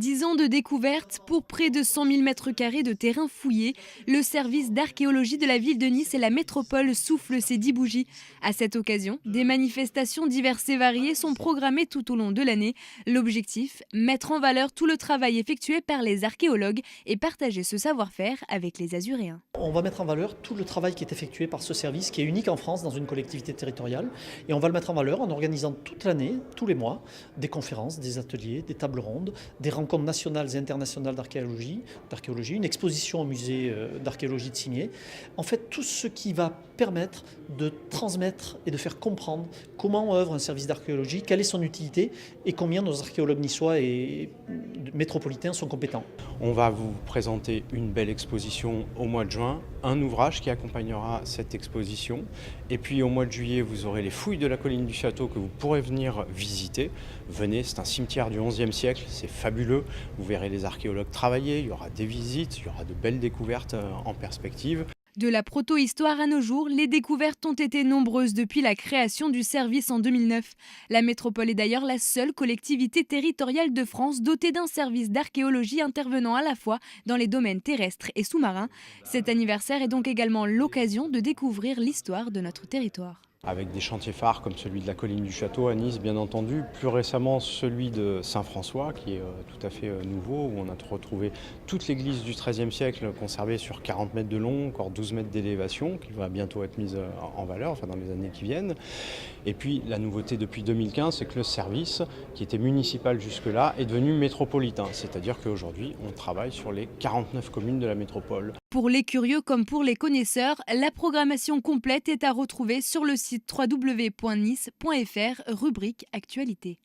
10 ans de découverte pour près de 100 000 mètres carrés de terrain fouillé. Le service d'archéologie de la ville de Nice et la métropole soufflent ses 10 bougies. À cette occasion, des manifestations diverses et variées sont programmées tout au long de l'année. L'objectif, mettre en valeur tout le travail effectué par les archéologues et partager ce savoir-faire avec les Azuréens. On va mettre en valeur tout le travail qui est effectué par ce service qui est unique en France dans une collectivité territoriale. Et on va le mettre en valeur en organisant toute l'année, tous les mois, des conférences, des ateliers, des tables rondes, des rencontres nationales et internationales d'archéologie, une exposition au musée d'archéologie de Cimiez. En fait, tout ce qui va permettre de transmettre et de faire comprendre comment œuvre un service d'archéologie, quelle est son utilité et combien nos archéologues niçois et métropolitains sont compétents. On va vous présenter une belle exposition au mois de juin, un ouvrage qui accompagnera cette exposition. Et puis au mois de juillet, vous aurez les fouilles de la colline du château que vous pourrez venir visiter. Venez, c'est un cimetière du XIe siècle, c'est fabuleux. Vous verrez les archéologues travailler, il y aura des visites, il y aura de belles découvertes en perspective. De la proto-histoire à nos jours, les découvertes ont été nombreuses depuis la création du service en 2009. La métropole est d'ailleurs la seule collectivité territoriale de France dotée d'un service d'archéologie intervenant à la fois dans les domaines terrestres et sous-marins. Cet anniversaire est donc également l'occasion de découvrir l'histoire de notre territoire. Avec des chantiers phares comme celui de la colline du château à Nice, bien entendu. Plus récemment, celui de Saint-François, qui est tout à fait nouveau, où on a retrouvé toute l'église du XIIIe siècle conservée sur 40 mètres de long, encore 12 mètres d'élévation, qui va bientôt être mise en valeur, enfin dans les années qui viennent. Et puis la nouveauté depuis 2015, c'est que le service, qui était municipal jusque-là, est devenu métropolitain. C'est-à-dire qu'aujourd'hui, on travaille sur les 49 communes de la métropole. Pour les curieux comme pour les connaisseurs, la programmation complète est à retrouver sur le site www.nice.fr, rubrique Actualité.